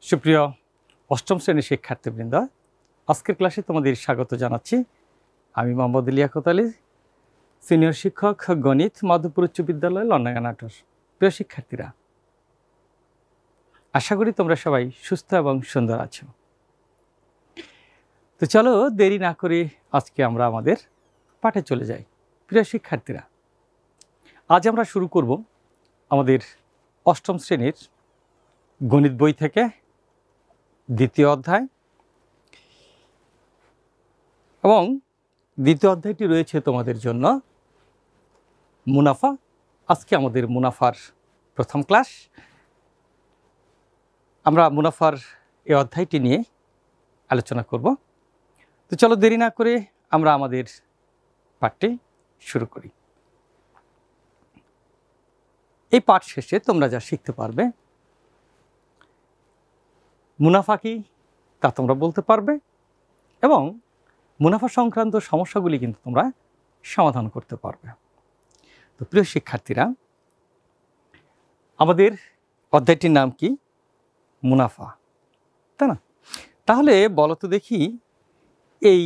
সুপ্রিয় অষ্টম শ্রেণীর শিক্ষার্থীবৃন্দ, আজকের ক্লাসে তোমাদের স্বাগত জানাচ্ছি। আমি মোহাম্মদ লিয়াকত আলী, সিনিয়র শিক্ষক, গণিত, মাধবপুর উচ্চ বিদ্যালয়, লন্ডন নাটোর। প্রিয় শিক্ষার্থীরা, আশা করি তোমরা সবাই সুস্থ এবং সুন্দর আছো। তো চলো দেরি না করে আজকে আমরা আমাদের পাঠে চলে যাই। প্রিয় শিক্ষার্থীরা, আজ আমরা শুরু করব আমাদের অষ্টম শ্রেণীর গণিত বই থেকে দ্বিতীয় অধ্যায়, এবং দ্বিতীয় অধ্যায়টি রয়েছে তোমাদের জন্য মুনাফা। আজকে আমাদের মুনাফার প্রথম ক্লাস। আমরা মুনাফার এই অধ্যায়টি নিয়ে আলোচনা করব। তো চলো দেরি না করে আমরা আমাদের পাঠটি শুরু করি। এই পাঠ শেষে তোমরা যা শিখতে পারবে, মুনাফা কি তা তোমরা বলতে পারবে, এবং মুনাফা সংক্রান্ত সমস্যাগুলি কিন্তু তোমরা সমাধান করতে পারবে। তো প্রিয় শিক্ষার্থীরা, আমাদের অধ্যায়টির নাম কি? মুনাফা, তাই না? তাহলে বলো তো দেখি, এই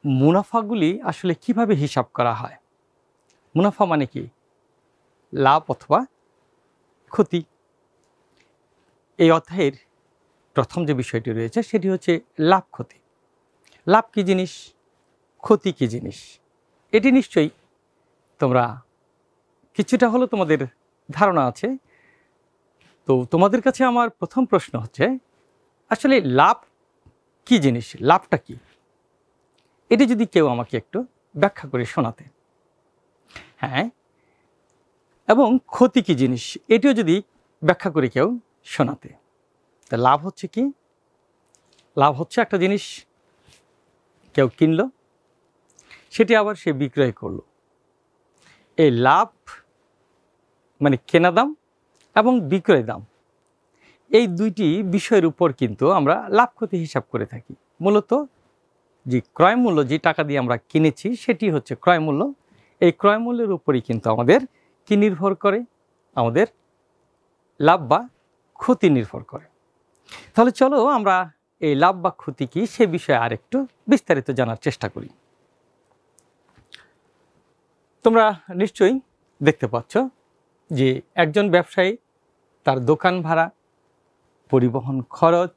মুনাফাগুলি আসলে কিভাবে হিসাব করা হয়? মুনাফা মানে কি? লাভ অথবা ক্ষতি। এই অধ্যায়ের প্রথম যে বিষয়টি রয়েছে সেটি হচ্ছে লাভ ক্ষতি। লাভ কী জিনিস, ক্ষতি কী জিনিস, এটি নিশ্চয়ই তোমরা কিছুটা হলেও তোমাদের ধারণা আছে। তো তোমাদের কাছে আমার প্রথম প্রশ্ন হচ্ছে, আসলে লাভ কী জিনিস, লাভটা কি? এটি যদি কেউ আমাকে একটু ব্যাখ্যা করে শোনাতে। হ্যাঁ, এবং ক্ষতি কী জিনিস এটিও যদি ব্যাখ্যা করে কেউ শোনাতে। তা লাভ হচ্ছে কি? লাভ হচ্ছে একটা জিনিস কেউ কিনলো, সেটি আবার সে বিক্রয় করলো। এই লাভ মানে কেনা দাম এবং বিক্রয় দাম, এই দুইটি বিষয়ের উপর কিন্তু আমরা লাভ ক্ষতি হিসাব করে থাকি। মূলত যে ক্রয় মূল্য, যে টাকা দিয়ে আমরা কিনেছি সেটি হচ্ছে ক্রয় মূল্য। এই ক্রয় মূল্যের উপরই কিন্তু আমাদের কি নির্ভর করে? আমাদের লাভ বা ক্ষতি নির্ভর করে। তাহলে চলো আমরা এই লাভ বা ক্ষতি কি সে বিষয়ে আরেকটু বিস্তারিত জানার চেষ্টা করি। তোমরা নিশ্চয়ই দেখতে পাচ্ছ যে একজন ব্যবসায়ী তার দোকান ভাড়া, পরিবহন খরচ,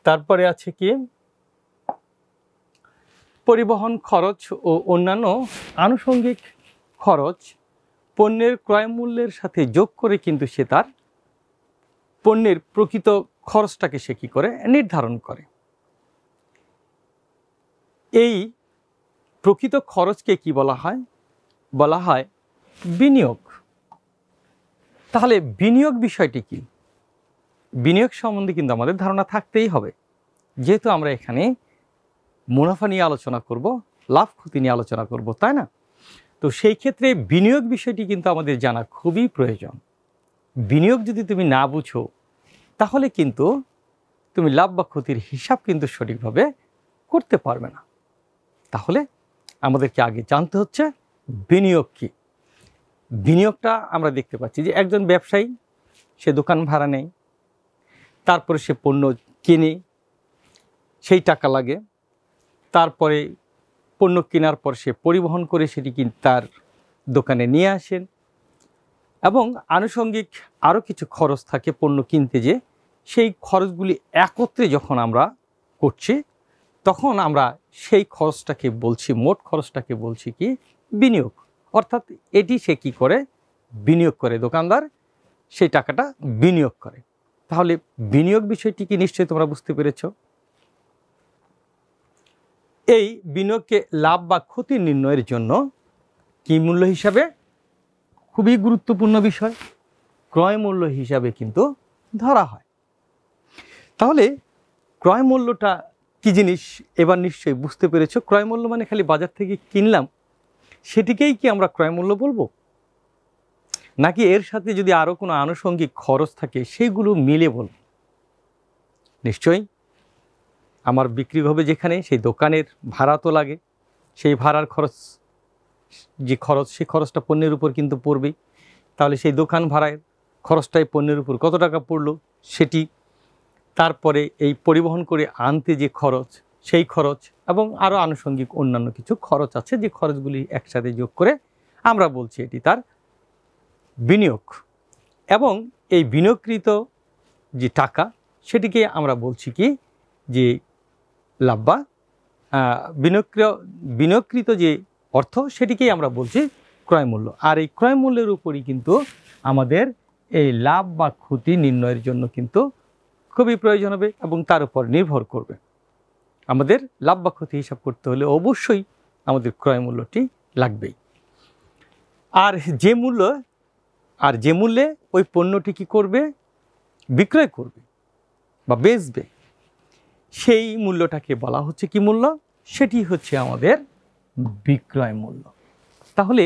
তারপরে আছে কি পরিবহন খরচ ও অন্যান্য আনুষঙ্গিক খরচ পণ্যের ক্রয় মূল্যের সাথে যোগ করে কিন্তু সে তার পণ্যের প্রকৃত খরচটাকে সে কী করে নির্ধারণ করে। এই প্রকৃত খরচকে কি বলা হয়? বলা হয় বিনিয়োগ। তাহলে বিনিয়োগ বিষয়টি কি? বিনিয়োগ সম্বন্ধে কিন্তু আমাদের ধারণা থাকতেই হবে, যেহেতু আমরা এখানে মুনাফা নিয়ে আলোচনা করব, লাভ ক্ষতি নিয়ে আলোচনা করব, তাই না? তো সেই ক্ষেত্রে বিনিয়োগ বিষয়টি কিন্তু আমাদের জানা খুবই প্রয়োজন। বিনিয়োগ যদি তুমি না বুঝো, তাহলে কিন্তু তুমি লাভ বা ক্ষতির হিসাব কিন্তু সঠিকভাবে করতে পারবে না। তাহলে আমাদেরকে আগে জানতে হচ্ছে বিনিয়োগ কি। বিনিয়োগটা আমরা দেখতে পাচ্ছি যে একজন ব্যবসায়ী সে দোকান ভাড়া নেয়, তারপরে সে পণ্য কিনে, সেই টাকা লাগে, তারপরে পণ্য কেনার পর সে পরিবহন করে সেটি তার দোকানে নিয়ে আসেন, এবং আনুষঙ্গিক আরও কিছু খরচ থাকে পণ্য কিনতে, যে সেই খরচগুলি একত্রে যখন আমরা করছি তখন আমরা সেই খরচটাকে বলছি, মোট খরচটাকে বলছি কি বিনিয়োগ। অর্থাৎ এটি সে কী করে? বিনিয়োগ করে, দোকানদার সেই টাকাটা বিনিয়োগ করে। তাহলে বিনিয়োগ বিষয়টি কি নিশ্চয়ই তোমরা বুঝতে পেরেছ। এই বিনিয়োগকে লাভ বা ক্ষতি নির্ণয়ের জন্য কি মূল্য হিসাবে, খুবই গুরুত্বপূর্ণ বিষয়, ক্রয় মূল্য হিসাবে কিন্তু ধরা হয়। তাহলে ক্রয় মূল্যটা কি জিনিস এবার নিশ্চয়ই বুঝতে পেরেছ। ক্রয় মূল্য মানে খালি বাজার থেকে কিনলাম সেটিকেই কি আমরা ক্রয় মূল্য বলবো, নাকি এর সাথে যদি আরও কোনো আনুষঙ্গিক খরচ থাকে সেগুলো মিলে বলব? নিশ্চয়ই আমার বিক্রি হবে যেখানে, সেই দোকানের ভাড়া তো লাগে, সেই ভাড়ার খরচ, যে খরচ, সেই খরচটা পণ্যের উপর কিন্তু পড়বেই। তাহলে সেই দোকান ভাড়ায় খরচটাই পণ্যের উপর কত টাকা পড়লো সেটি, তারপরে এই পরিবহন করে আনতে যে খরচ, সেই খরচ, এবং আরও আনুষঙ্গিক অন্যান্য কিছু খরচ আছে, যে খরচগুলি একসাথে যোগ করে আমরা বলছি এটি তার বিনিয়োগ। এবং এই বিনিয়োগকৃত যে টাকা, সেটিকে আমরা বলছি কি যে লাভ, বা বিনিয়োগকৃত যে অর্থ, সেটিকেই আমরা বলছি ক্রয় মূল্য। আর এই ক্রয় মূল্যের উপরই কিন্তু আমাদের এই লাভ বা ক্ষতি নির্ণয়ের জন্য কিন্তু খুবই প্রয়োজন হবে, এবং তার উপর নির্ভর করবে। আমাদের লাভ বা ক্ষতি হিসাব করতে হলে অবশ্যই আমাদের ক্রয় মূল্যটি লাগবেই। আর যে মূল্যে ওই পণ্যটি কি করবে, বিক্রয় করবে বা বেচবে, সেই মূল্যটাকে বলা হচ্ছে কি মূল্য, সেটি হচ্ছে আমাদের বিক্রয় মূল্য। তাহলে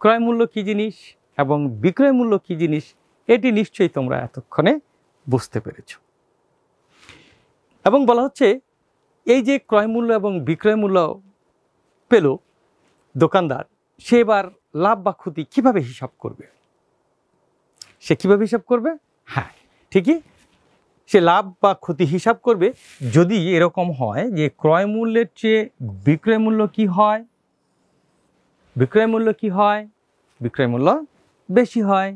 ক্রয় মূল্য কী জিনিস এবং বিক্রয় মূল্য কী জিনিস, এটি নিশ্চয়ই তোমরা এতক্ষণে বুঝতে পেরেছ। এবং বলা হচ্ছে এই যে ক্রয় মূল্য এবং বিক্রয় মূল্য পেল দোকানদার, সে এবার লাভ বা ক্ষতি কীভাবে হিসাব করবে? সে কীভাবে হিসাব করবে? হ্যাঁ, ঠিকই, সে লাভ বা ক্ষতি হিসাব করবে যদি এরকম হয় যে ক্রয় মূল্যের চেয়ে বিক্রয় মূল্য কি হয়, বিক্রয় মূল্য বেশি হয়।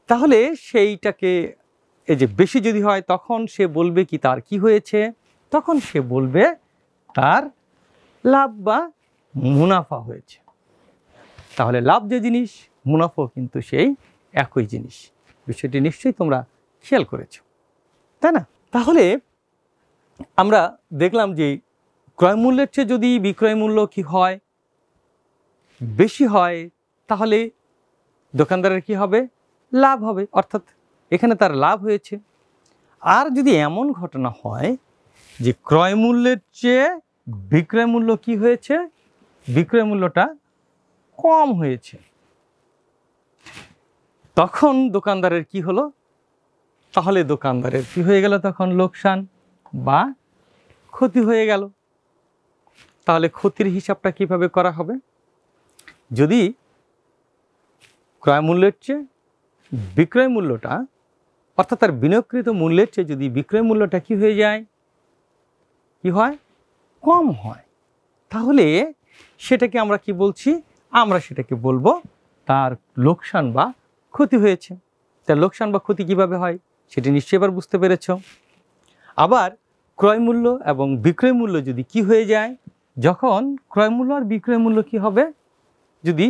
তাহলে সেইটাকে, এই যে বেশি যদি হয়, তখন সে বলবে কি তার কি হয়েছে? তখন সে বলবে তার লাভ বা মুনাফা হয়েছে। তাহলে লাভ যে জিনিস, মুনাফা কিন্তু সেই একই জিনিস। বিষয়টি নিশ্চয়ই তোমরা খেয়াল করেছ, তাই না? তাহলে আমরা দেখলাম যে ক্রয় মূল্যের চেয়ে যদি বিক্রয় মূল্য কি হয়, বেশি হয়, তাহলে দোকানদারের কি হবে? লাভ হবে, অর্থাৎ এখানে তার লাভ হয়েছে। আর যদি এমন ঘটনা হয় যে ক্রয় মূল্যের চেয়ে বিক্রয় মূল্য কি হয়েছে, বিক্রয় মূল্যটা কম হয়েছে, তখন দোকানদারের কি হলো? তাহলে দোকানদারের কি হয়ে গেল? তখন লোকসান বা ক্ষতি হয়ে গেল। তাহলে ক্ষতির হিসাবটা কিভাবে করা হবে? যদি ক্রয় মূল্যের চেয়ে বিক্রয় মূল্যটা, অর্থাৎ তার বিনিয়োগকৃত মূল্যের চেয়ে যদি বিক্রয় মূল্যটা কি হয়ে যায়, কি হয়? কম হয়, তাহলে সেটাকে আমরা কি বলছি? আমরা সেটাকে বলবো তার লোকসান বা ক্ষতি হয়েছে। তার লোকসান বা ক্ষতি কিভাবে হয় সেটি নিশ্চয়ই এবার বুঝতে পেরেছ। আবার ক্রয় মূল্য এবং বিক্রয় মূল্য যদি কি হয়ে যায়, যখন ক্রয় মূল্য আর বিক্রয় মূল্য কি হবে, যদি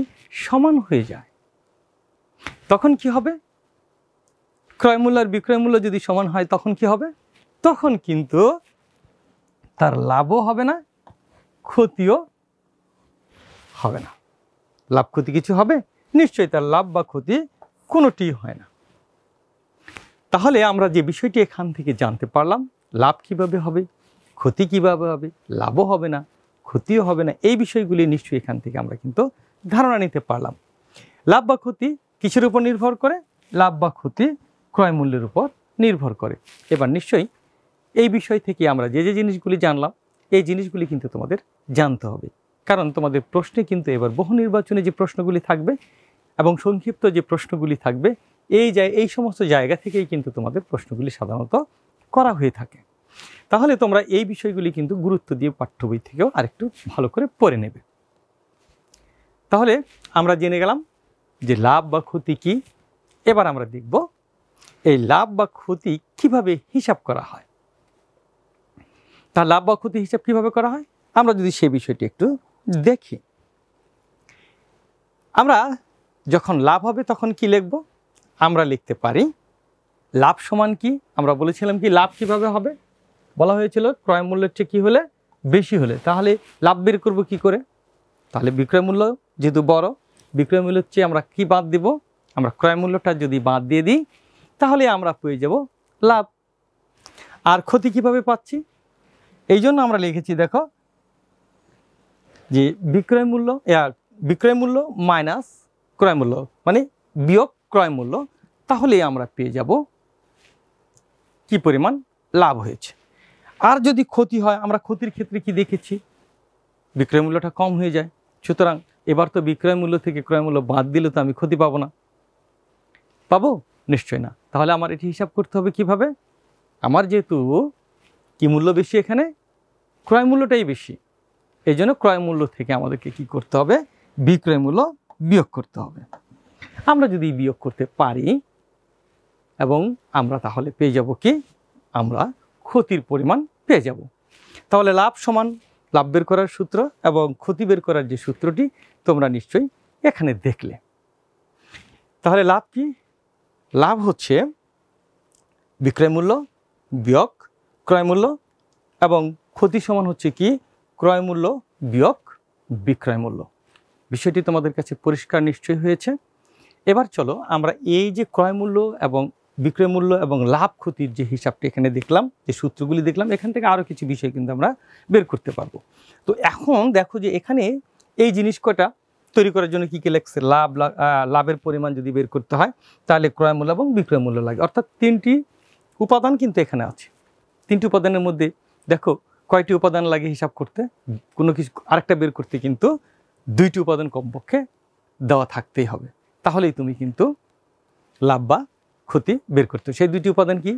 সমান হয়ে যায়, তখন কি হবে? ক্রয় মূল্য আর বিক্রয় মূল্য যদি সমান হয়, তখন কি হবে? তখন কিন্তু তার লাভও হবে না, ক্ষতিও হবে না। লাভ ক্ষতি কিছু হবে? নিশ্চয়ই তার লাভ বা ক্ষতি কোনোটি হয় না। তাহলে আমরা যে বিষয়টি এখান থেকে জানতে পারলাম, লাভ কিভাবে হবে, ক্ষতি কিভাবে হবে, লাভও হবে না, ক্ষতিও হবে না, এই বিষয়গুলি নিশ্চয়ই এখান থেকে আমরা কিন্তু ধারণা নিতে পারলাম। লাভ বা ক্ষতি কিসের উপর নির্ভর করে? লাভ বা ক্ষতি ক্রয় মূল্যের উপর নির্ভর করে। এবার নিশ্চয়ই এই বিষয় থেকে আমরা যে যে জিনিসগুলি জানলাম, এই জিনিসগুলি কিন্তু তোমাদের জানতে হবে, কারণ তোমাদের প্রশ্নে কিন্তু এবার বহু নির্বাচনে যে প্রশ্নগুলি থাকবে এবং সংক্ষিপ্ত যে প্রশ্নগুলি থাকবে, এই সমস্ত জায়গা থেকেই কিন্তু তোমাদের প্রশ্নগুলি সাধারণত করা হয়ে থাকে। তাহলে তোমরা এই বিষয়গুলি কিন্তু গুরুত্ব দিয়ে পাঠ্য বই থেকেও আরেকটু ভালো করে পড়ে নেবে। তাহলে আমরা জেনে গেলাম যে লাভ বা ক্ষতি কি। এবার আমরা দেখব এই লাভ বা ক্ষতি কিভাবে হিসাব করা হয়। তা লাভ বা ক্ষতি হিসাব কিভাবে করা হয়, আমরা যদি সেই বিষয়টি একটু দেখি। আমরা যখন লাভ হবে তখন কি লিখব? আমরা লিখতে পারি লাভ সমান কি, আমরা বলেছিলাম কি লাভ কিভাবে হবে, বলা হয়েছিল ক্রয় মূল্যের চেয়ে কি হলে, বেশি হলে। তাহলে লাভ বের করব কি করে? তাহলে বিক্রয় মূল্য যেহেতু বড়, বিক্রয় মূল্যের চেয়ে আমরা কি বাদ দিব? আমরা ক্রয় মূল্যটা যদি বাদ দিয়ে দিই, তাহলে আমরা পেয়ে যাব লাভ। আর ক্ষতি কিভাবে পাচ্ছি? এই জন্য আমরা লিখেছি, দেখো, যে বিক্রয় মূল্য মাইনাস ক্রয় মূল্য, মানে বিয়োগ ক্রয় মূল্য। তাহলে আমরা পেয়ে যাব কি পরিমাণ লাভ হয়েছে। আর যদি ক্ষতি হয়, আমরা ক্ষতির ক্ষেত্রে কি দেখেছি? বিক্রয় মূল্যটা কম হয়ে যায়। সুতরাং এবার তো বিক্রয় মূল্য থেকে ক্রয় মূল্য বাদ দিলে তো আমি ক্ষতি পাবো না, পাবো? নিশ্চয় না। তাহলে আমার এটি হিসাব করতে হবে কিভাবে? আমার যেহেতু কি মূল্য বেশি, এখানে ক্রয় মূল্যটাই বেশি, এই জন্য ক্রয় মূল্য থেকে আমাদেরকে কি করতে হবে? বিক্রয় মূল্য বিয়োগ করতে হবে। আমরা যদি বিয়োগ করতে পারি এবং আমরা তাহলে পেয়ে যাব কি? আমরা ক্ষতির পরিমাণ পেয়ে যাব। তাহলে লাভ সমান লাভ বের করার সূত্র এবং ক্ষতি বের করার যে সূত্রটি তোমরা নিশ্চয়ই এখানে দেখলে। তাহলে লাভ কি? লাভ হচ্ছে বিক্রয় মূল্য বিয়োগ ক্রয় মূল্য, এবং ক্ষতি সমান হচ্ছে কি? ক্রয় মূল্য বিয়োগ বিক্রয় মূল্য। বিষয়টি তোমাদের কাছে পরিষ্কার নিশ্চয়ই হয়েছে। এবার চলো আমরা এই যে ক্রয় মূল্য এবং বিক্রয় মূল্য এবং লাভ ক্ষতির যে হিসাবটি এখানে দেখলাম, যে সূত্রগুলি দেখলাম, এখান থেকে আরও কিছু বিষয় কিন্তু আমরা বের করতে পারবো। তো এখন দেখো যে এখানে এই জিনিস কটা তৈরি করার জন্য কী কী লাগছে? লাভের পরিমাণ যদি বের করতে হয় তাহলে ক্রয় মূল্য এবং বিক্রয় মূল্য লাগে, অর্থাৎ তিনটি উপাদান কিন্তু এখানে আছে। তিনটি উপাদানের মধ্যে দেখো কয়টি উপাদান লাগে হিসাব করতে? কোনো কিছু আরেকটা বের করতে কিন্তু দুইটি উপাদান কমপক্ষে দেওয়া থাকতেই হবে, তাহলেই তুমি কিন্তু লাভ বা ক্ষতি বের করতে। সেই দুইটি উপাদান কি?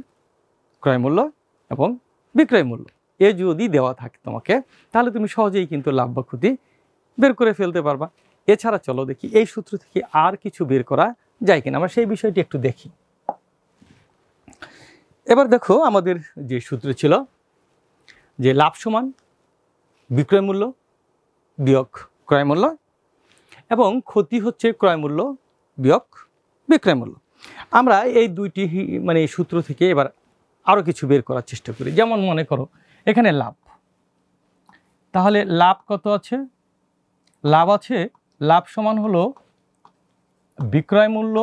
ক্রয় মূল্য এবং বিক্রয় মূল্য। এ যদি দেওয়া থাকে তোমাকে, তাহলে তুমি সহজেই কিন্তু লাভ বা ক্ষতি বের করে ফেলতে পারবা। এছাড়া চলো দেখি এই সূত্র থেকে আর কিছু বের করা যায় কিনা, আমরা সেই বিষয়টি একটু দেখি। এবার দেখো আমাদের যে সূত্র ছিল যে লাভ সমান বিক্রয় মূল্য বিয়োগ ক্রয় মূল্য, এবং ক্ষতি হচ্ছে ক্রয় মূল্য বিয়োগ বিক্রয় মূল্য। আমরা এই দুইটি মানে এই সূত্র থেকে এবার আরও কিছু বের করার চেষ্টা করি। যেমন মনে করো এখানে লাভ, তাহলে লাভ কত আছে? লাভ আছে, লাভ সমান হলো বিক্রয় মূল্য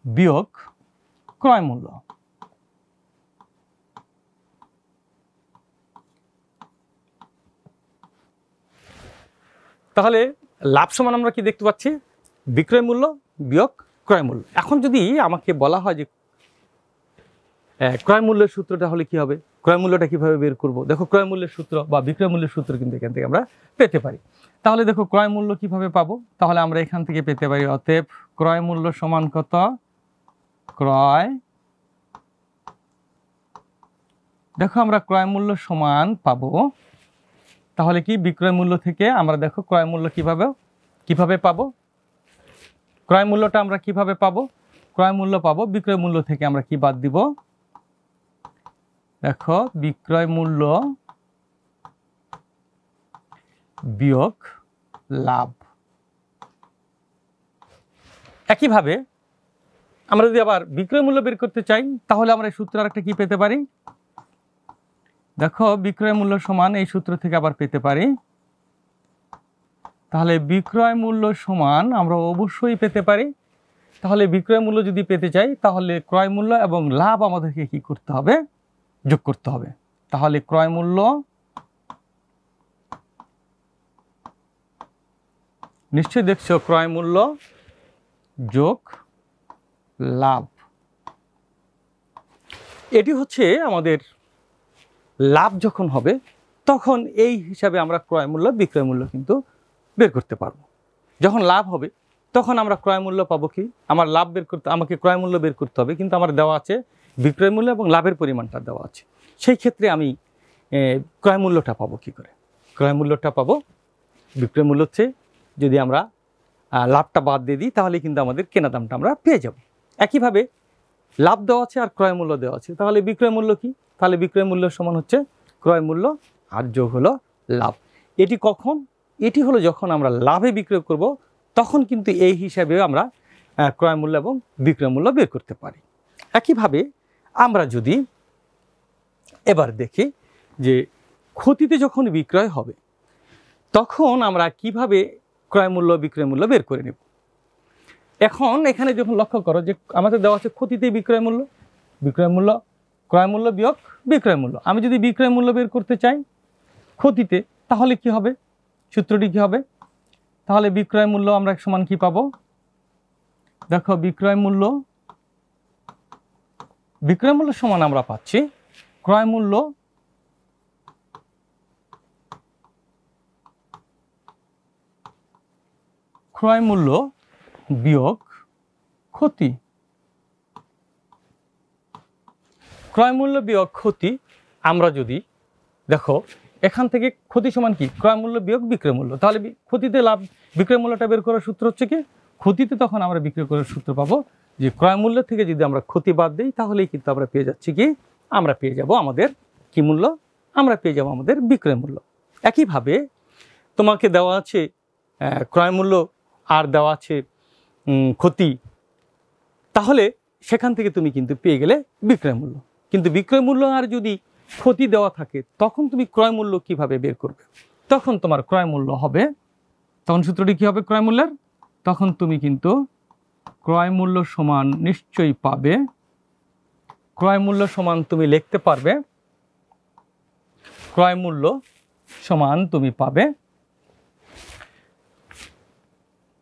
বিয়োগ ক্রয় মূল্য। তাহলে লাভ সমান আমরা কি দেখতে পাচ্ছি? বিক্রয় মূল্য বিয়োগ ক্রয় মূল্য। এখন যদি আমাকে বলা হয় যে ক্রয় মূল্যের সূত্রটা হলে কি হবে, ক্রয় মূল্যটা কিভাবে বের করব? দেখো ক্রয় মূল্যের সূত্র বা বিক্রয় মূল্যের সূত্র কিন্তু এখান থেকে আমরা পেতে পারি। তাহলে দেখো ক্রয় মূল্য কিভাবে পাবো? তাহলে আমরা এখান থেকে পেতে পারি অতএব ক্রয় মূল্য সমান কত? ক্রয়, দেখো আমরা ক্রয় মূল্য সমান পাবো, তাহলে কি বিক্রয় মূল্য থেকে আমরা দেখো ক্রয় মূল্য কিভাবে পাবো? ক্রয় মূল্যটা আমরা কিভাবে পাবো? ক্রয় মূল্য পাবো বিক্রয় মূল্য থেকে আমরা কি বাদ দিব? দেখো বিক্রয় মূল্য বিয়োগ লাভ। একইভাবে আমরা যদি আবার বিক্রয় মূল্য বের করতে চাই, তাহলে আমরা এই সূত্র আরেকটা কি পেতে পারি? দেখো বিক্রয় মূল্য সমান এই সূত্র থেকে আবার পেতে পারি, তাহলে বিক্রয় মূল্য সমান আমরা অবশ্যই পেতে পারি। তাহলে বিক্রয় মূল্য যদি পেতে চাই তাহলে ক্রয় মূল্য এবং লাভ আমাদেরকে কি করতে হবে? যোগ করতে হবে। তাহলে ক্রয় মূল্য, নিশ্চয়ই দেখছো ক্রয় মূল্য যোগ লাভ, এটি হচ্ছে আমাদের লাভ যখন হবে তখন এই হিসাবে আমরা ক্রয় মূল্য বিক্রয় মূল্য কিন্তু বের করতে পারবো। যখন লাভ হবে তখন আমরা ক্রয় মূল্য পাবো কি? আমার লাভ বের করতে আমাকে ক্রয় মূল্য বের করতে হবে, কিন্তু আমার দেওয়া আছে বিক্রয় মূল্য এবং লাভের পরিমাণটা দেওয়া আছে। সেই ক্ষেত্রে আমি ক্রয় মূল্যটা পাবো কি করে? ক্রয় মূল্যটা পাবো বিক্রয় মূল্য হচ্ছে, যদি আমরা লাভটা বাদ দিয়ে দিই তাহলে কিন্তু আমাদের কেনা দামটা আমরা পেয়ে যাব। একইভাবে লাভ দেওয়া আছে আর ক্রয় মূল্য দেওয়া আছে, তাহলে বিক্রয় মূল্য কি? তাহলে বিক্রয় মূল্য সমান হচ্ছে ক্রয় মূল্য আর যোগ হলো লাভ। এটি কখন? এটি হলো যখন আমরা লাভে বিক্রয় করব, তখন কিন্তু এই হিসাবে আমরা ক্রয় মূল্য এবং বিক্রয় মূল্য বের করতে পারি। একইভাবে আমরা যদি এবার দেখি যে ক্ষতিতে যখন বিক্রয় হবে তখন আমরা কিভাবে ক্রয় মূল্য বিক্রয় মূল্য বের করে নেব। এখন এখানে যখন লক্ষ্য করো যে আমাদের দেওয়া আছে ক্ষতিতে বিক্রয় মূল্য ক্রয় মূল্য বিয়োগ বিক্রয় মূল্য। আমি যদি বিক্রয় মূল্য বের করতে চাই ক্ষতিতে, তাহলে কি হবে? সূত্রটি কি হবে? তাহলে বিক্রয় মূল্য আমরা সমান কি পাবো? দেখো বিক্রয় মূল্য সমান আমরা পাচ্ছি ক্রয় মূল্য ক্রয় মূল্য বিয়োগ ক্ষতি। ক্রয় মূল্য বিয়োগ ক্ষতি, আমরা যদি দেখো এখান থেকে ক্ষতি সমান কি, ক্রয় মূল্য বিয়োগ বিক্রয় মূল্য, তাহলে ক্ষতিতে লাভ, বিক্রয় মূল্যটা বের করার সূত্র হচ্ছে কি, ক্ষতিতে তখন আমরা বিক্রয় করার সূত্র পাবো যে ক্রয় মূল্য থেকে যদি আমরা ক্ষতি বাদ দিই তাহলেই কিন্তু আমরা পেয়ে যাচ্ছি কি, আমরা পেয়ে যাব আমাদের কি মূল্য, আমরা পেয়ে যাব আমাদের বিক্রয় মূল্য। একইভাবে তোমাকে দেওয়া আছে ক্রয় মূল্য আর দেওয়া আছে ক্ষতি, তাহলে সেখান থেকে তুমি কিন্তু পেয়ে গেলে বিক্রয় মূল্য। কিন্তু বিক্রয় মূল্য আর যদি ক্ষতি দেওয়া থাকে তখন তুমি ক্রয় মূল্য কিভাবে বের করবে, তখন তোমার ক্রয় মূল্য হবে, তখন সূত্রটি কি হবে ক্রয় মূল্যের, তখন তুমি কিন্তু ক্রয় মূল্য সমান নিশ্চয়ই পাবে, ক্রয় মূল্য সমান তুমি লিখতে পারবে, ক্রয় মূল্য সমান তুমি পাবে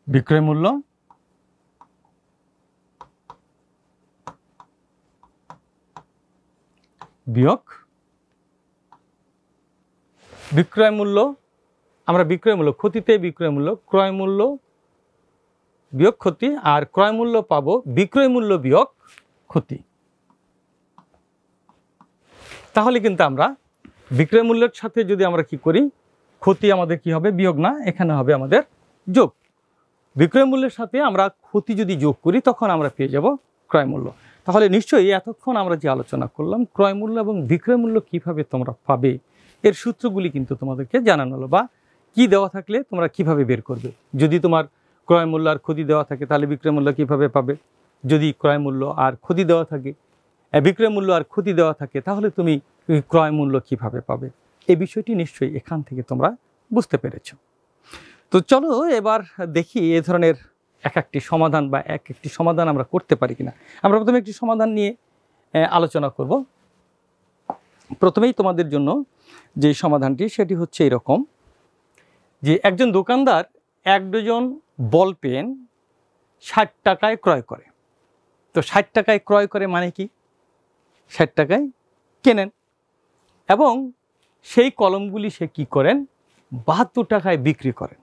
বিক্রয় মূল্য বিয়োগ বিক্রয় মূল্য, আমরা বিক্রয় মূল্য ক্ষতিতে বিক্রয় মূল্য, ক্রয় মূল্য বিয়োগ ক্ষতি, আর ক্রয় মূল্য পাবো বিক্রয় মূল্য বিয়োগ ক্ষতি। তাহলে কিন্তু আমরা বিক্রয় মূল্যের সাথে যদি আমরা কি করি, ক্ষতি আমাদের কি হবে, বিয়োগ না, এখানে হবে আমাদের যোগ। বিক্রয় মূল্যের সাথে আমরা ক্ষতি যদি যোগ করি তখন আমরা পেয়ে যাব ক্রয় মূল্য। তাহলে নিশ্চয়ই এতক্ষণ আমরা যে আলোচনা করলাম ক্রয় মূল্য এবং বিক্রয় মূল্য কিভাবে তোমরা পাবে এর সূত্রগুলি কিন্তু তোমাদেরকে জানানো হলো, বা কি দেওয়া থাকলে তোমরা কিভাবে বের করবে। যদি তোমার ক্রয় মূল্য আর ক্ষতি দেওয়া থাকে তাহলে বিক্রয় মূল্য কিভাবে পাবে, যদি ক্রয় মূল্য আর ক্ষতি দেওয়া থাকে, বিক্রয় মূল্য আর ক্ষতি দেওয়া থাকে তাহলে তুমি ক্রয় মূল্য কিভাবে পাবে, এই বিষয়টি নিশ্চয়ই এখান থেকে তোমরা বুঝতে পেরেছো। তো চলো এবার দেখি এ ধরনের একটি সমাধান বা একটি সমাধান আমরা করতে পারি কিনা। আমরা প্রথমে একটি সমাধান নিয়ে আলোচনা করব। প্রথমেই তোমাদের জন্য যে সমাধানটি সেটি হচ্ছে এরকম, যে একজন দোকানদার 1 ডজন বল পেন 60 টাকায় ক্রয় করে। তো 60 টাকায় ক্রয় করে মানে কি, 60 টাকায় কেনেন এবং সেই কলমগুলি সে কি করেন 72 টাকায় বিক্রি করেন।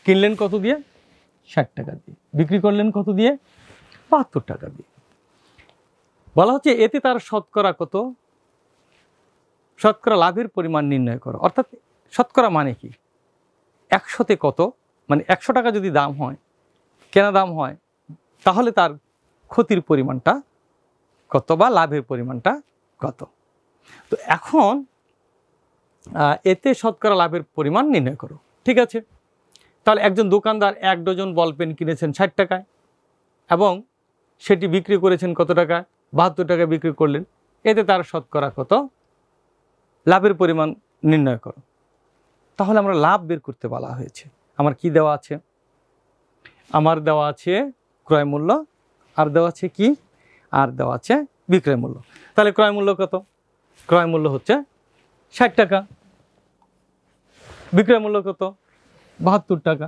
কিনলেন কত দিয়ে, 60 টাকা দিয়ে, বিক্রি করলেন কত দিয়ে, 72 টাকা দিয়ে। বলা হচ্ছে এতে তার শতকরা কত, শতকরা লাভের পরিমাণ নির্ণয় করো। অর্থাৎ শতকরা মানে কি, 100তে কত, মানে 100 টাকা যদি দাম হয়, কেনা দাম হয়, তাহলে তার ক্ষতির পরিমাণটা কত বা লাভের পরিমাণটা কত। তো এখন এতে শতকরা লাভের পরিমাণ নির্ণয় করো। ঠিক আছে, তাহলে একজন দোকানদার 1 ডজন বল পেন কিনেছেন 60 টাকায় এবং সেটি বিক্রি করেছেন কত টাকায়, 72 টাকায় বিক্রি করলেন। এতে তার শতকরা কত, লাভের পরিমাণ নির্ণয় করো। তাহলে আমরা লাভ বের করতে বলা হয়েছে। আমার কি দেওয়া আছে, আমার দেওয়া আছে ক্রয় মূল্য, আর দেওয়া আছে কি, আর দেওয়া আছে বিক্রয় মূল্য। তাহলে ক্রয় মূল্য কত, ক্রয় মূল্য হচ্ছে 60 টাকা, বিক্রয় মূল্য কত, 72 টাকা।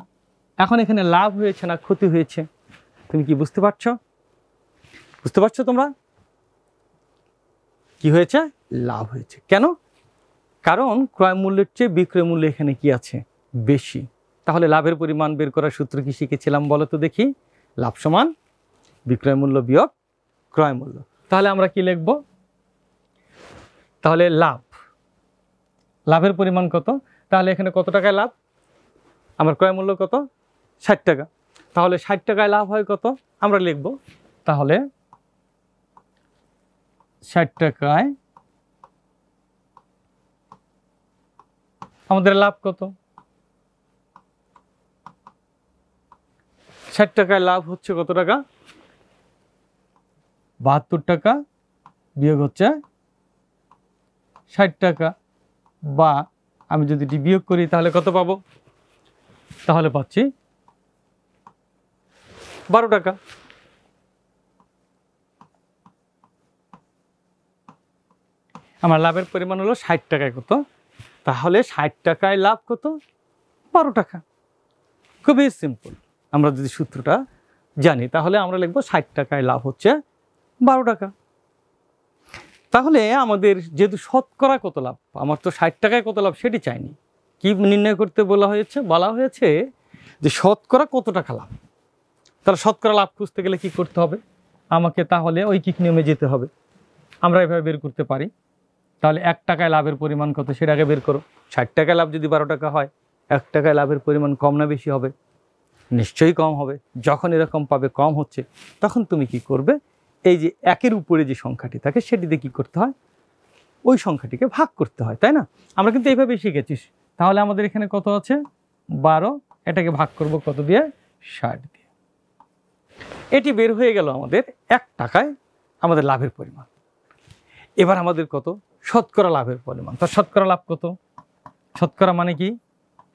এখন এখানে লাভ হয়েছে না ক্ষতি হয়েছে, তুমি কি বুঝতে পারছো, বুঝতে পারছো তোমরা, কি হয়েছে, লাভ হয়েছে। কেন, কারণ ক্রয় মূল্যের চেয়ে বিক্রয় মূল্য এখানে কি আছে, বেশি। তাহলে লাভের পরিমাণ বের করার সূত্র কি শিখেছিলাম বলো তো দেখি, লাভ সমান বিক্রয় মূল্য বিয়োগ ক্রয় মূল্য। তাহলে আমরা কি লিখব, তাহলে লাভ, লাভের পরিমাণ কত, তাহলে এখানে কত টাকায় লাভ, আমার ক্রয় মূল্য কত, 60 টাকা। তাহলে 60 টাকায় লাভ হয় কত, আমরা লিখব তাহলে 60 টাকায় আমাদের লাভ কত, 60 টাকায় লাভ হচ্ছে কত টাকা, 72 টাকা বিয়োগ হচ্ছে 60 টাকা, বা আমি যদি এটি বিয়োগ করি তাহলে কত পাবো, তাহলে পাচ্ছি 12 টাকা। আমার লাভের পরিমাণ হলো 60 টাকায় কত, তাহলে 60 টাকায় লাভ কত, 12 টাকা। খুবই সিম্পল, আমরা যদি সূত্রটা জানি তাহলে আমরা লিখব 60 টাকায় লাভ হচ্ছে 12 টাকা। তাহলে আমাদের যেহেতু শতকরা কত লাভ, আমার তো 60 টাকায় কত লাভ সেটি চাইনি, কি নির্ণয় করতে বলা হয়েছে, যে শতকরা কত টাকা লাভ। তাহলে শতকরা লাভ খুঁজতে গেলে কি করতে হবে, আমাকে তাহলে ঐকিক নিয়মে যেতে হবে। আমরা এভাবে বের করতে পারি। তাহলে 1 টাকায় লাভের পরিমাণ কত সেটা আগে বের করো। 60 টাকায় লাভ যদি 12 টাকা হয়, 1 টাকায় লাভের পরিমাণ কম না বেশি হবে? নিশ্চয়ই কম হবে। যখন এরকম পাবে কম হচ্ছে, তখন তুমি কি করবে, এই যে 1-এর উপরে যে সংখ্যাটি থাকে সেটিতে কি করতে হয়, ওই সংখ্যাটিকে ভাগ করতে হয়, তাই না? আমরা কিন্তু এইভাবেই শিখেছিস। তাহলে আমাদের এখানে কত আছে, 12, এটাকে ভাগ করব কত দিয়ে, 60 দিয়ে। এটি বের হয়ে গেল আমাদের 1 টাকায় আমাদের লাভের পরিমাণ। এবার আমাদের কত, শতকরা লাভের পরিমাণ। তো শতকরা লাভ কত, শতকরা মানে কি,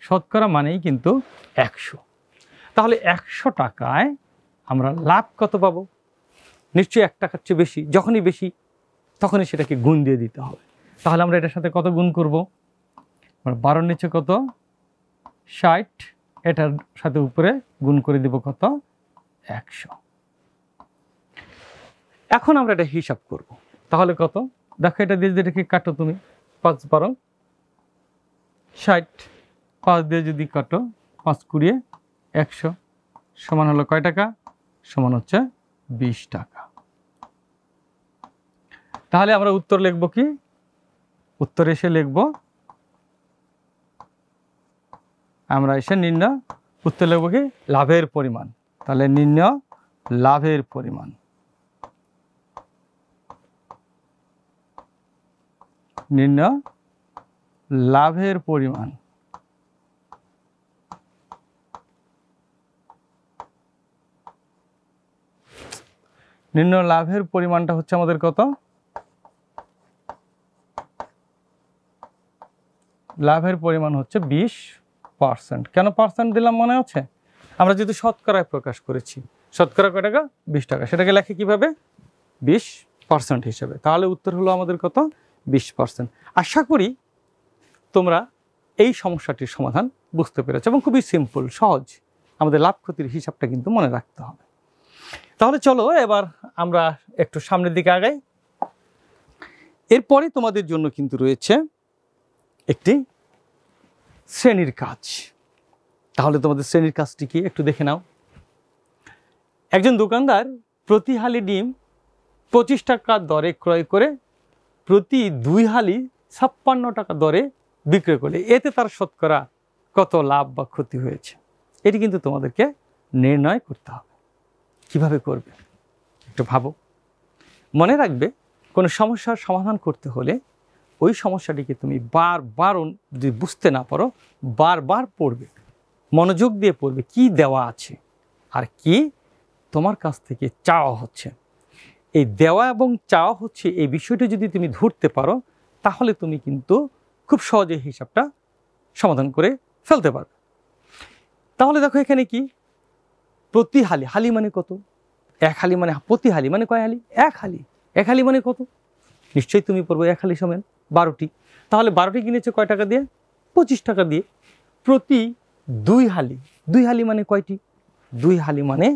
শতকরা মানেই কিন্তু 100। তাহলে 100 টাকায় আমরা লাভ কত পাবো, নিশ্চয়ই 1 টাকার চেয়ে বেশি। যখনই বেশি তখনই সেটাকে গুণ দিয়ে দিতে হবে। তাহলে আমরা এটার সাথে কত গুণ করব, 12-র নিচে কত, 60, এটার সাথে উপরে গুণ করে দিব কত, 100। এখন আমরা এটা হিসাব করব। তাহলে কত, দেখো এটা দিয়ে যেটাকে কাটো তুমি, 5-12 60, 5 দিয়ে যদি কাটো, 5-20 100 সমান হলো কয় টাকা, সমান হচ্ছে 20 টাকা। তাহলে আমরা উত্তর লিখব কি, উত্তর এসে লিখব, আমরা এসে নির্ণয় উত্তর লিখব কি, লাভের পরিমাণ। তাহলে নির্ণয় লাভের পরিমাণ, নির্ণয় লাভের পরিমাণ। নির্ণয় লাভের পরিমাণটা হচ্ছে আমাদের কত, লাভের পরিমাণ হচ্ছে 20%। কেন পার্সেন্ট দিলাম মনে আছে, আমরা যেহেতু শতকরায় প্রকাশ করেছি, শতকরা কয় টাকা, 20 টাকা, সেটাকে লেখে কিভাবে, 20% হিসেবে। তাহলে উত্তর হলো আমাদের কত, 20%। আশা করি তোমরা এই সমস্যাটির সমাধান বুঝতে পেরেছো এবং খুবই সিম্পল, সহজ। আমাদের লাভ ক্ষতির হিসাবটা কিন্তু মনে রাখতে হবে। তাহলে চলো এবার আমরা একটু সামনের দিকে আগাই। এরপরে তোমাদের জন্য কিন্তু রয়েছে একটি শ্রেণীর কাজ। তাহলে তোমাদের শ্রেণীর কাজটি কি একটু দেখে নাও। একজন দোকানদার প্রতি হালি ডিম 25 টাকা দরে ক্রয় করে প্রতি 2 হালি 56 টাকা দরে বিক্রয় করে, এতে তার শতকরা কত লাভ বা ক্ষতি হয়েছে, এটি কিন্তু তোমাদেরকে নির্ণয় করতে হবে। কিভাবে করবে একটু ভাবো। মনে রাখবে, কোনো সমস্যার সমাধান করতে হলে ওই সমস্যাটিকে তুমি বারবার, যদি বুঝতে না পারো, বারবার পড়বে, মনোযোগ দিয়ে পড়বে কি দেওয়া আছে আর কি তোমার কাছ থেকে চাওয়া হচ্ছে। এই দেওয়া এবং চাওয়া হচ্ছে এই বিষয়টা যদি তুমি ধরতে পারো, তাহলে তুমি কিন্তু খুব সহজে হিসাবটা সমাধান করে ফেলতে পারবে। তাহলে দেখো এখানে কি, প্রতি হালি, হালি মানে কত, 1 হালি মানে, প্রতি হালি মানে কয় হালি, 1 হালি। 1 হালি মানে কত, নিশ্চয়ই তুমি পড়বো 1 হালি সমান 12টি। তাহলে 12টি কিনেছে কয় টাকা দিয়ে, 25 টাকা দিয়ে। প্রতি 2 হালি, 2 হালি মানে কয়টি, 2 হালি মানে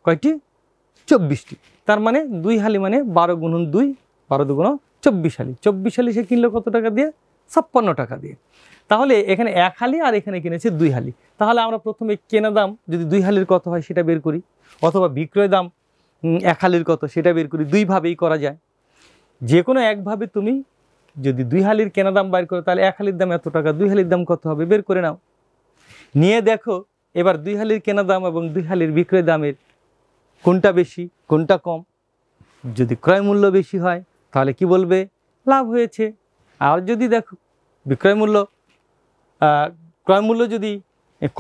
কয়টি, 24টি। তার মানে 2 হালি মানে 12 গুণন 2, 12 দুগুণ 24 হালি। 24 হালি সে কিনলো কত টাকা দিয়ে, 56 টাকা দিয়ে। তাহলে এখানে 1 হালি আর এখানে কিনেছে 2 হালি। তাহলে আমরা প্রথমে কেনা দাম যদি 2 হালির কত হয় সেটা বের করি, অথবা বিক্রয় দাম 1 হালির কত সেটা বের করি। দুইভাবেই করা যায়। যে কোনো একভাবে তুমি যদি 2 হালির কেনা দাম বের করো, তাহলে 1 হালির দাম এত টাকা, 2 হালির দাম কত হবে বের করে নাও। নিয়ে দেখো এবার 2 হালির কেনা দাম এবং 2 হালির বিক্রয় দামের কোনটা বেশি কোনটা কম। যদি ক্রয় মূল্য বেশি হয় তাহলে কি বলবে, লাভ হয়েছে। আর যদি দেখো বিক্রয় মূল্য, ক্রয় মূল্য যদি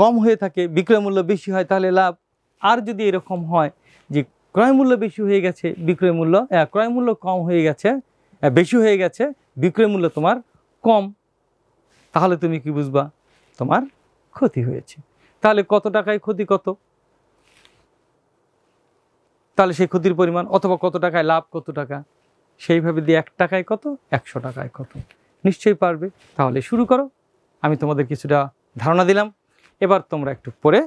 কম হয়ে থাকে, বিক্রয় মূল্য বেশি হয়, তাহলে লাভ। আর যদি এরকম হয় যে ক্রয় মূল্য বেশি হয়ে গেছে, বিক্রয় মূল্য, ক্রয় মূল্য কম হয়ে গেছে, বেশি হয়ে গেছে, বিক্রয় মূল্য তোমার কম, তাহলে তুমি কি বুঝবা, তোমার ক্ষতি হয়েছে। তাহলে কত টাকায় ক্ষতি কত, তাহলে সেই ক্ষতির পরিমাণ, অথবা কত টাকায় লাভ কত টাকা, সেইভাবে দিয়ে 1 টাকায় কত, 100 টাকায় কত, নিশ্চয়ই পারবে। তাহলে শুরু করো। আমি তোমাদের কিছুটা ধারণা দিলাম, এবার তোমরা একটু পরে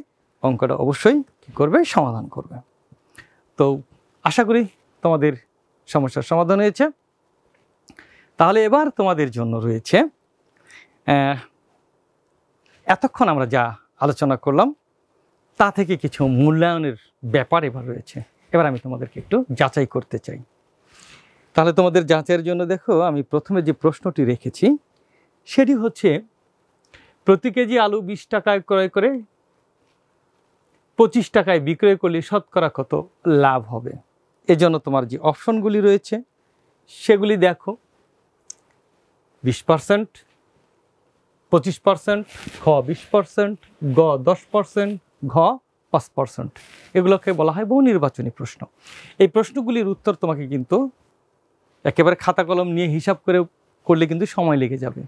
অঙ্কটা অবশ্যই কী করবে, সমাধান করবে। তো আশা করি তোমাদের সমস্যার সমাধান হয়েছে। তাহলে এবার তোমাদের জন্য রয়েছে, এতক্ষণ আমরা যা আলোচনা করলাম, তা থেকে কিছু মূল্যায়নের ব্যাপার এবার রয়েছে। এবার আমি তোমাদেরকে একটু যাচাই করতে চাই। তাহলে তোমাদের যাচাইয়ের জন্য দেখো, আমি প্রথমে যে প্রশ্নটি রেখেছি সেটি হচ্ছে, প্রতি কেজি আলু 20 টাকায় ক্রয় করে 25 টাকায় বিক্রয় করলে শতকরা কত লাভ হবে? এজন্য তোমার যে অপশনগুলি রয়েছে সেগুলি দেখো। 20%, 25%, খ 20%, গ 10%, ঘ 5%। এগুলোকে বলা হয় বহু নির্বাচনী প্রশ্ন। এই প্রশ্নগুলির উত্তর তোমাকে কিন্তু একেবারে খাতা কলম নিয়ে হিসাব করে করলে কিন্তু সময় লেগে যাবে।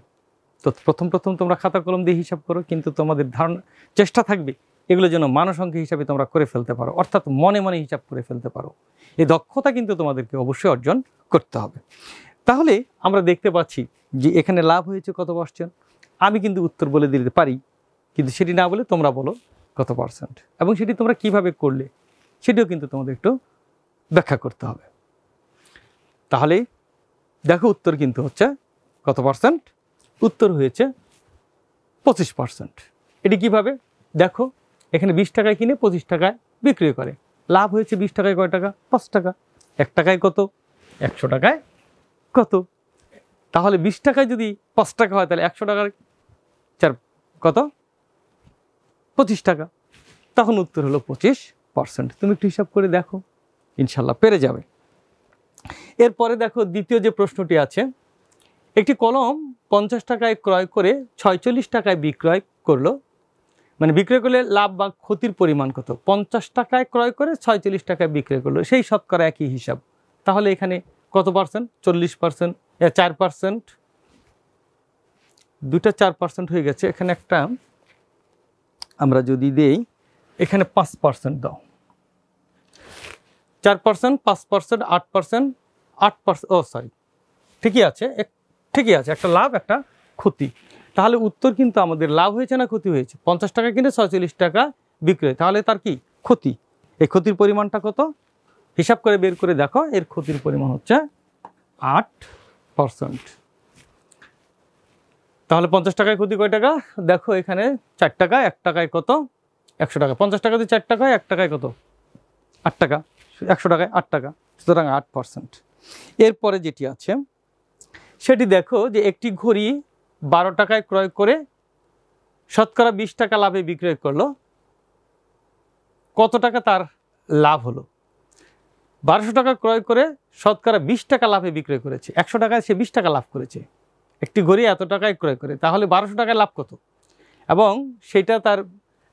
তো প্রথম তোমরা খাতা কলম দিয়ে হিসাব করো, কিন্তু তোমাদের ধারণা চেষ্টা থাকবে এগুলো যেন মানসংখ্যা হিসাবে তোমরা করে ফেলতে পারো, অর্থাৎ মনে মনে হিসাব করে ফেলতে পারো। এই দক্ষতা কিন্তু তোমাদেরকে অবশ্যই অর্জন করতে হবে। তাহলে আমরা দেখতে পাচ্ছি যে এখানে লাভ হয়েছে কত পার্সেন্ট। আমি কিন্তু উত্তর বলে দিতে পারি, কিন্তু সেটি না বলে তোমরা বলো কত পার্সেন্ট, এবং সেটি তোমরা কিভাবে করলে সেটিও কিন্তু তোমাদের একটু ব্যাখ্যা করতে হবে। তাহলে দেখো উত্তর কিন্তু হচ্ছে কত পার্সেন্ট? উত্তর হয়েছে 25%। এটি কিভাবে দেখো, এখানে 20 টাকায় কিনে 25 টাকায় বিক্রি করে, লাভ হয়েছে 20 টাকায় কয় টাকা? 5 টাকা। 1 টাকায় কত? 100 টাকায় কত? তাহলে 20 টাকায় যদি 5 টাকা হয় তাহলে 100 টাকার 4 কত? 25 টাকা। তখন উত্তর হলো 25%। তুমি একটু হিসাব করে দেখো, ইনশাল্লাহ পেরে যাবে। এরপরে দেখো দ্বিতীয় যে প্রশ্নটি আছে, একটি কলম 50 টাকায় ক্রয় করে 46 টাকায় বিক্রয় করলো, মানে বিক্রয় করলে লাভ বা ক্ষতির পরিমাণ কত? 50 টাকায় ক্রয় করে 46 টাকায় বিক্রয় করলো, সেই শতকরা একই হিসাব। তাহলে এখানে কত পার্সেন্ট? 40%, 4%, দুটা 4% হয়ে গেছে। এখানে একটা আমরা যদি দেই, এখানে 5% দাও। 4%, 5%, 8%, 8%, ও সরি, ঠিকই আছে, ঠিকই আছে, একটা লাভ একটা ক্ষতি। তাহলে উত্তর কিন্তু আমাদের লাভ হয়েছে না ক্ষতি হয়েছে? 50 টাকা কিনে 46 টাকা বিক্রয়, তাহলে তার কি ক্ষতি? এই ক্ষতির পরিমাণটা কত হিসাব করে বের করে দেখো। এর ক্ষতির পরিমাণ হচ্ছে 8%। তাহলে 50 টাকায় ক্ষতি কয় টাকা? দেখো এখানে 4 টাকা, 1 টাকায় কত? 100 টাকা। 50 টাকা দিয়ে 4 টাকায় 1 টাকায় কত? 8 টাকা। 100 টাকায় 8 টাকা, সুতরাং 8%। এরপরে যেটি আছে সেটি দেখো, যে একটি ঘড়ি 12 টাকায় ক্রয় করে শতকরা 20 টাকা লাভে বিক্রয় করলো, কত টাকা তার লাভ হলো? 1200 টাকা ক্রয় করে শতকরা 20 টাকা লাভে বিক্রয় করেছে, 100 টাকায় সে 20 টাকা লাভ করেছে। একটি ঘড়ি এত টাকায় ক্রয় করে, তাহলে 1200 টাকায় লাভ কত, এবং সেটা তার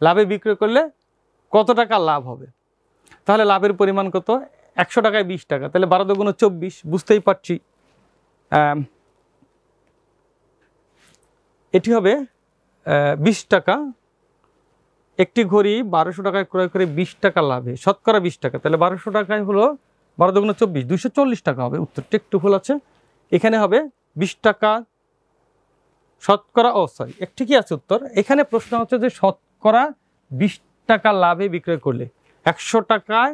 লাভে বিক্রয় করলে কত টাকা লাভ হবে? তাহলে লাভের পরিমাণ কত? 100 টাকায় 20 টাকা, তাহলে 12 × 24, বুঝতেই পারছি এটি হবে 20 টাকা। একটি ঘড়ি 1200 টাকায় ক্রয় করে 20 টাকা লাভে শতকরা 20 টাকা, তাহলে 1200 টাকায় হলো 12 × 24, 240 টাকা হবে। উত্তরটা একটু ভুল আছে, এখানে হবে 20 টাকা শতকরা, ও সরি, ঠিকই আছে উত্তর। এখানে প্রশ্ন হচ্ছে যে শতকরা 20 টাকা লাভে বিক্রয় করলে, 100 টাকায়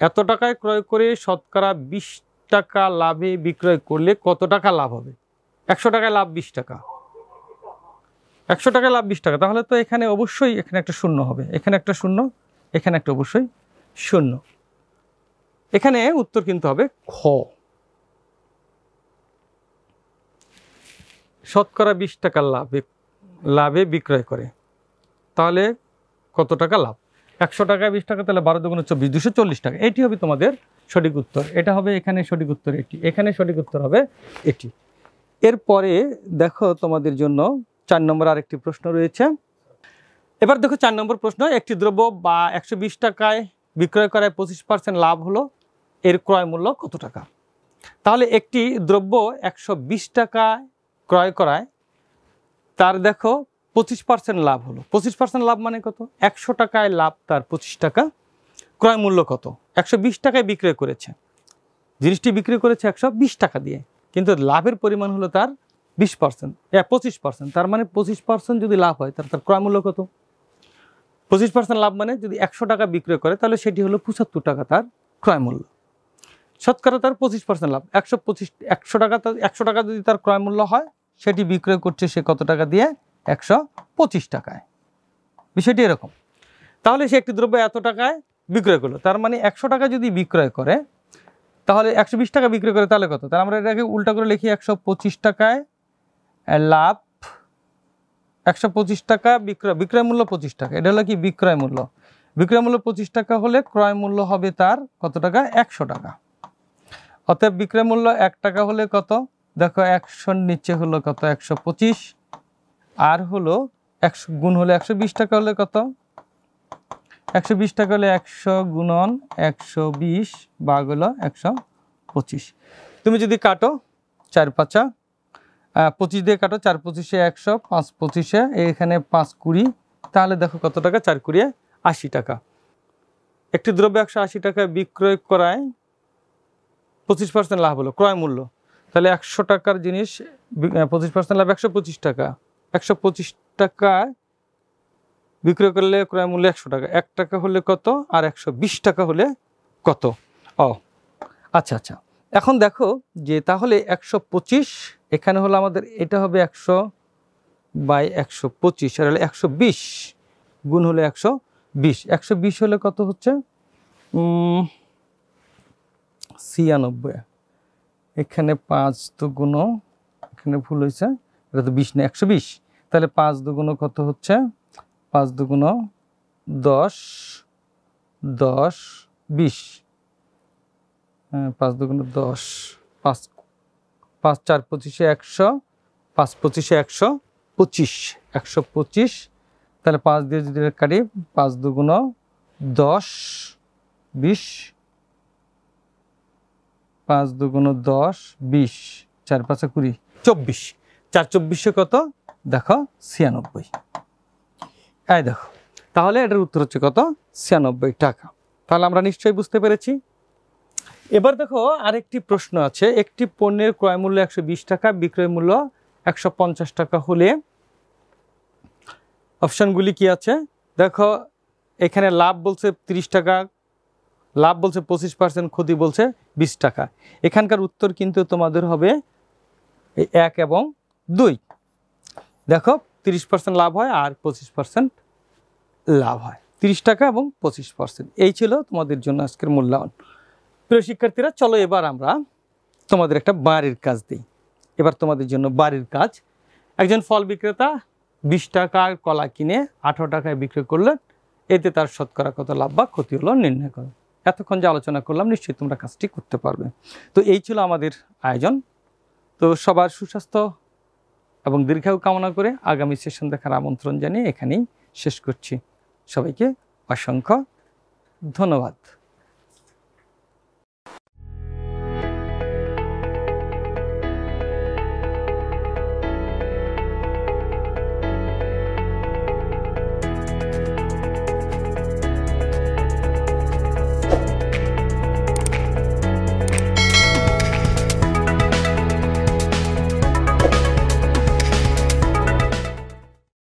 এত টাকায় ক্রয় করে শতকরা 20 টাকা লাভে বিক্রয় করলে কত টাকা লাভ হবে? 100 টাকায় লাভ 20 টাকা, 100 টাকায় লাভ 20 টাকা, তাহলে তো এখানে অবশ্যই এখানে একটা শূন্য হবে, এখানে একটা শূন্য, এখানে একটা অবশ্যই শূন্য। এখানে উত্তর কিন্তু হবে খ, শতকরা 20 টাকা লাভে বিক্রয় করে, তাহলে কত টাকা লাভ? 100 টাকায় 20 টাকা, তাহলে 12 × 24, 240 টাকা। এটি হবে তোমাদের সঠিক উত্তর। এটা হবে এখানে সঠিক উত্তর, এটি এখানে সঠিক উত্তর হবে এটি। এরপরে দেখো তোমাদের জন্য 4 নম্বর আরেকটি প্রশ্ন রয়েছে। এবার দেখো 4 নম্বর প্রশ্ন, একটি দ্রব্য বা 120 টাকায় বিক্রয় করায় 25% লাভ হলো, এর ক্রয় মূল্য কত টাকা? তাহলে একটি দ্রব্য 120 টাকায় ক্রয় করায় তার দেখো 25% লাভ হলো। 25% লাভ মানে কত? 100 টাকায় লাভ তার 25 টাকা, ক্রয় মূল্য কত? 120 টাকায় বিক্রয় করেছে, জিনিসটি বিক্রি করেছে 120 টাকা দিয়ে, কিন্তু লাভের পরিমাণ হলো তার 20%, 25%। তার মানে 25% যদি লাভ হয় তার ক্রয় মূল্য কত? 25% লাভ মানে যদি 100 টাকা বিক্রয় করে তাহলে সেটি হলো 75 টাকা তার ক্রয় মূল্য। শতকরা তার 25% লাভ, 100 টাকা যদি তার ক্রয় মূল্য হয়, সেটি বিক্রয় করছে সে কত টাকা দিয়ে? 125 টাকায়। বিষয়টি এরকম। তাহলে সে একটি দ্রব্য এত টাকায় বিক্রয় করলো, তার মানে 100 টাকা যদি বিক্রয় করে তাহলে 120 টাকা বিক্রয় করে তাহলে কত? তাহলে আমরা এটাকে উল্টা করে লিখি 125 টাকায় লাভ, 125 টাকা বিক্রয় মূল্য 25 টাকা, এটা হলো কি বিক্রয় মূল্য। বিক্রয় মূল্য 25 টাকা হলে ক্রয় মূল্য হবে তার কত টাকা? 100 টাকা। অতএব বিক্রয় মূল্য 1 টাকা হলে কত? দেখো 100 নিচে হলো কত? 125, আর হলো 100 গুণ হলে 120 টাকা হলে কত? 120 টাকা হলে 100 গুণন 120 ভাগ হলো 125। তুমি যদি কাটো 4 5 25 দিয়ে কাটো, 4 25 100, 5 25 এখানে 5 20, তাহলে দেখো কত টাকা? 4 20 80 টাকা। একটি দ্রব্য 180 টাকায় বিক্রয় করায় 25% লাভ হলো ক্রয় মূল্য। তাহলে 100 টাকার জিনিস 25% লাভ 125 টাকা। 125 টাকায় বিক্রয় করলে ক্রয় মূল্য 100 টাকা। 1 টাকা হলে কত? আর 120 টাকা হলে কত? ও আচ্ছা আচ্ছা, এখন দেখো যে তাহলে 125 এখানে হলো আমাদের, এটা হবে 100 বাই 125, আর হলে 120 গুণ হলে 120। 120 হলে কত হচ্ছে? 96। এখানে 5 দুগুণ, এখানে ভুল হয়েছে, এটা তো 20 না, 120। তাহলে 5 দুগুণ কত হচ্ছে? 5 দুগুণ 10, 10 20, 5 দুগুণ 10, 5 5 4 25 100, 5 25 125, 125। তাহলে 5 দিয়ে যদি কাটি, 5 দুগুণ 10 20, 5 দুগুণ 10 20, 4 5 20 24, 4 24 কত? দেখো 96। এই দেখো, তাহলে এটার উত্তর হচ্ছে কত? 96 টাকা। তাহলে আমরা নিশ্চয়ই বুঝতে পেরেছি। এবার দেখো আরেকটি প্রশ্ন আছে, একটি পণ্যের ক্রয় মূল্য 120 টাকা, বিক্রয় মূল্য 150 টাকা হলে অপশনগুলি কি আছে দেখো। এখানে লাভ বলছে 30 টাকা, লাভ বলছে 25%, ক্ষতি বলছে 20 টাকা। এখানকার উত্তর কিন্তু তোমাদের হবে 1 এবং 2। দেখো 30% লাভ হয় আর 25% লাভ হয়, 30 টাকা এবং 25%। এই ছিল তোমাদের জন্য আজকের মূল্যায়ন। প্রিয় শিক্ষার্থীরা, চলো এবার আমরা তোমাদের একটা বাড়ির কাজ দিই। এবার তোমাদের জন্য বাড়ির কাজ। একজন ফল বিক্রেতা 20 টাকার কলা কিনে 18 টাকায় বিক্রি করলেন, এতে তার শতকরা কত লাভ বা ক্ষতি হলো নির্ণয় করো। এতক্ষণ যে আলোচনা করলাম নিশ্চয়ই তোমরা কাজটি করতে পারবে। তো এই ছিল আমাদের আয়োজন। তো সবার সুস্বাস্থ্য এবং দীর্ঘায়ু কামনা করে আগামী সেশন দেখার আমন্ত্রণ জানিয়ে এখানেই শেষ করছি। সবাইকে অসংখ্য ধন্যবাদ।